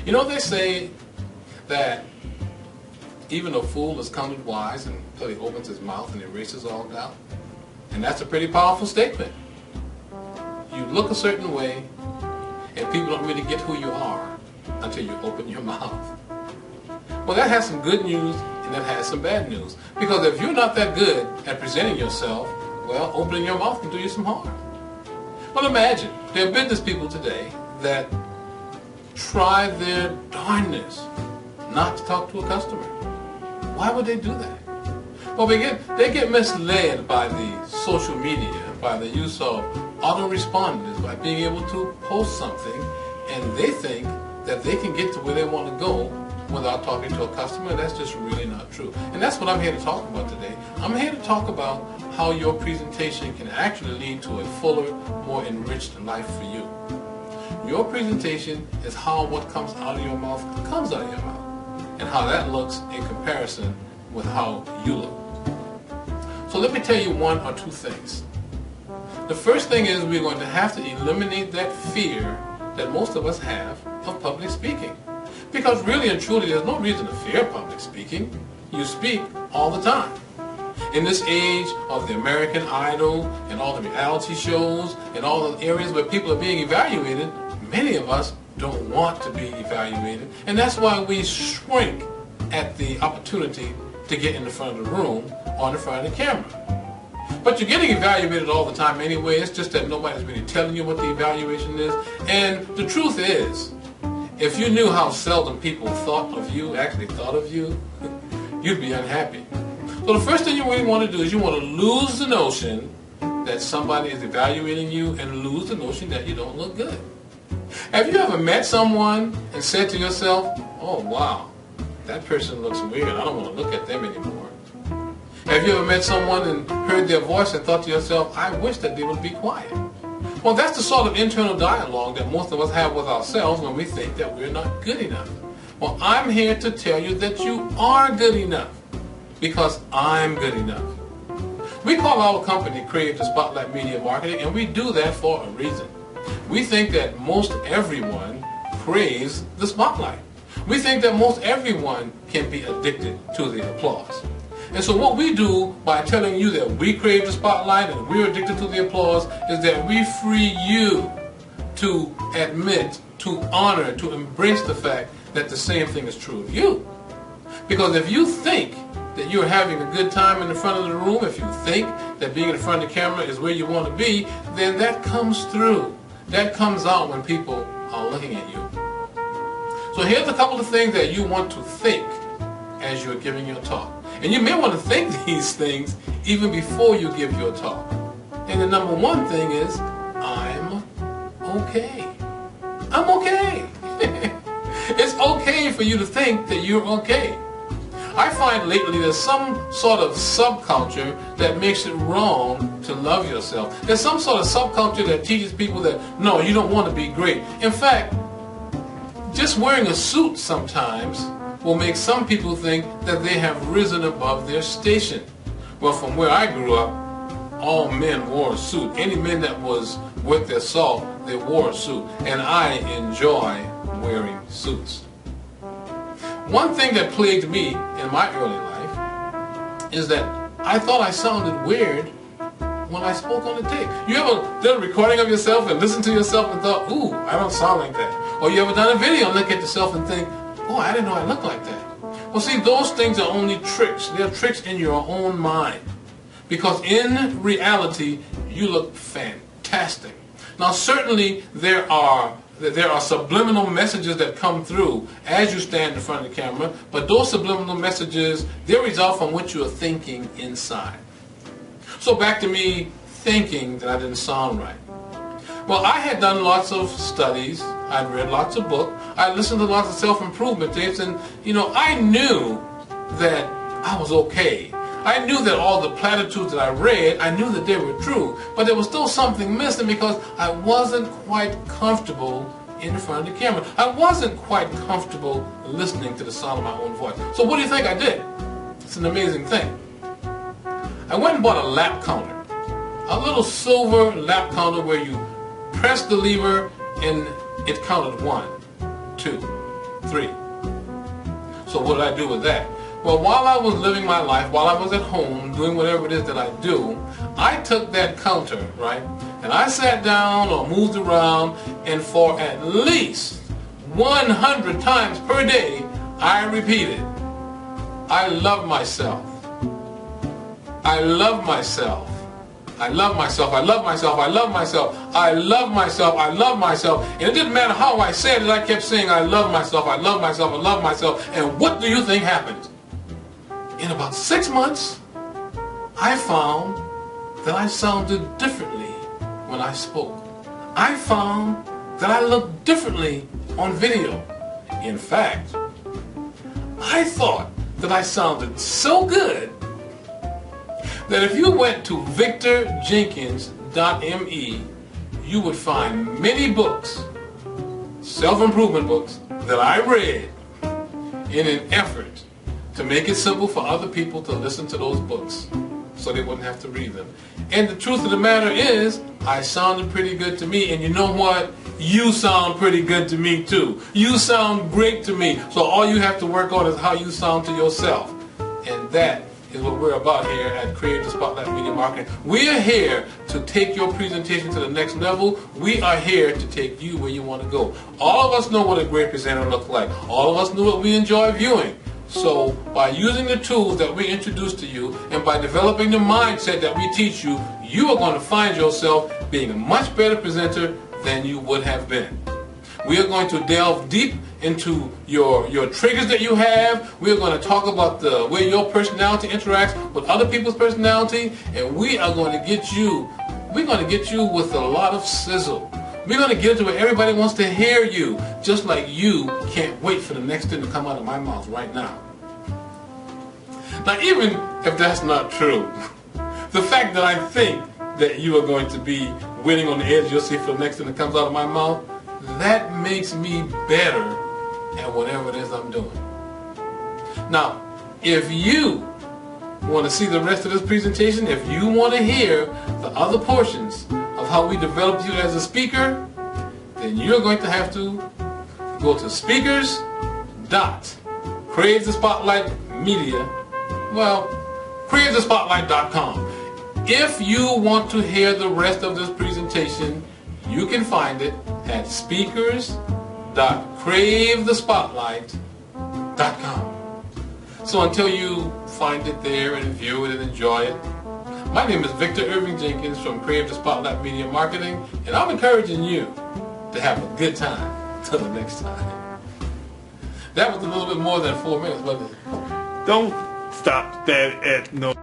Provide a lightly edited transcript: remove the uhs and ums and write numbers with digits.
You know, they say that even a fool is counted wise until he opens his mouth and erases all doubt. And that's a pretty powerful statement. You look a certain way, and people don't really get who you are until you open your mouth. Well, that has some good news, and that has some bad news. Because if you're not that good at presenting yourself, well, opening your mouth can do you some harm. Well, imagine, there are business people today that try their darndest not to talk to a customer. Why would they do that? Well, they get misled by the social media, by the use of autoresponders, by being able to post something, and they think that they can get to where they want to go without talking to a customer. That's just really not true. And that's what I'm here to talk about today. I'm here to talk about how your presentation can actually lead to a fuller, more enriched life for you. Your presentation is how what comes out of your mouth comes out of your mouth, and how that looks in comparison with how you look. So let me tell you one or two things. The first thing is we're going to have to eliminate that fear that most of us have of public speaking. Because really and truly, there's no reason to fear public speaking. You speak all the time. In this age of the American Idol and all the reality shows and all the areas where people are being evaluated, many of us don't want to be evaluated. And that's why we shrink at the opportunity to get in the front of the room or in the front of the camera. But you're getting evaluated all the time anyway. It's just that nobody's really telling you what the evaluation is. And the truth is, if you knew how seldom people actually thought of you, you'd be unhappy. So the first thing you really want to do is you want to lose the notion that somebody is evaluating you and lose the notion that you don't look good. Have you ever met someone and said to yourself, oh wow, that person looks weird, I don't want to look at them anymore? Have you ever met someone and heard their voice and thought to yourself, I wish that they would be quiet? Well, that's the sort of internal dialogue that most of us have with ourselves when we think that we're not good enough. Well, I'm here to tell you that you are good enough, because I'm good enough. We call our company Creative Spotlight Media Marketing, and we do that for a reason. We think that most everyone craves the spotlight. We think that most everyone can be addicted to the applause. And so what we do by telling you that we crave the spotlight and we're addicted to the applause is that we free you to admit, to honor, to embrace the fact that the same thing is true of you. Because if you think that you're having a good time in the front of the room, if you think that being in front of the camera is where you want to be, then that comes through. That comes out when people are looking at you. So here's a couple of things that you want to think as you're giving your talk. And you may want to think these things even before you give your talk. And the number one thing is, I'm okay. I'm okay. It's okay for you to think that you're okay. I find lately there's some sort of subculture that makes it wrong to love yourself. There's some sort of subculture that teaches people that, no, you don't want to be great. In fact, just wearing a suit sometimes will make some people think that they have risen above their station. Well, from where I grew up, all men wore a suit. Any men that was worth their salt, they wore a suit. And I enjoy wearing suits. One thing that plagued me in my early life is that I thought I sounded weird when I spoke on the tape. You ever done a recording of yourself and listened to yourself and thought, ooh, I don't sound like that? Or you ever done a video and look at yourself and think, oh, I didn't know I looked like that? Well, see, those things are only tricks. They're tricks in your own mind. Because in reality, you look fantastic. Now, certainly there are subliminal messages that come through as you stand in front of the camera, but those subliminal messages, they result from what you are thinking inside. So back to me thinking that I didn't sound right. Well, I had done lots of studies, I'd read lots of books, I listened to lots of self-improvement tapes, and I knew that I was okay. I knew that all the platitudes that I read, I knew that they were true, but there was still something missing because I wasn't quite comfortable in front of the camera. I wasn't quite comfortable listening to the sound of my own voice. So what do you think I did? It's an amazing thing. I went and bought a lap counter, a little silver lap counter where you press the lever and it counted 1, 2, 3. So what did I do with that? Well, while I was living my life, while I was at home doing whatever it is that I do, I took that counter, right, and I sat down or moved around, and for at least 100 times per day, I repeated, I love myself. I love myself. I love myself. I love myself. I love myself. I love myself. I love myself. And it didn't matter how I said it, I kept saying, I love myself. I love myself. I love myself. And what do you think happened? In about 6 months, I found that I sounded differently when I spoke. I found that I looked differently on video. In fact, I thought that I sounded so good that if you went to victorjenkins.me, you would find many books, self-improvement books, that I read in an effort to make it simple for other people to listen to those books so they wouldn't have to read them. And the truth of the matter is, I sounded pretty good to me, and you know what? You sound pretty good to me too. You sound great to me. So all you have to work on is how you sound to yourself. And that is what we're about here at Creative Spotlight Media Marketing. We are here to take your presentation to the next level. We are here to take you where you want to go. All of us know what a great presenter looks like. All of us know what we enjoy viewing. So by using the tools that we introduce to you and by developing the mindset that we teach you, you are going to find yourself being a much better presenter than you would have been. We are going to delve deep into your triggers that you have. We are going to talk about the way your personality interacts with other people's personality, and we are going to get you, we're going to get you with a lot of sizzle. We're going to get to where everybody wants to hear you, just like you can't wait for the next thing to come out of my mouth right now. Now, even if that's not true, the fact that I think that you are going to be waiting on the edge of your seat for the next thing that comes out of my mouth, that makes me better at whatever it is I'm doing. Now, if you want to see the rest of this presentation, if you want to hear the other portions of how we develop you as a speaker, then you're going to have to go to creativespotlightmedia.com. If you want to hear the rest of this presentation, you can find it at speakers.cravethespotlight.com. So until you find it there and view it and enjoy it, my name is Victor Irving Jenkins from Creative Spotlight Media Marketing, and I'm encouraging you to have a good time till the next time. That was a little bit more than 4 minutes, wasn't it? Don't stop that at no.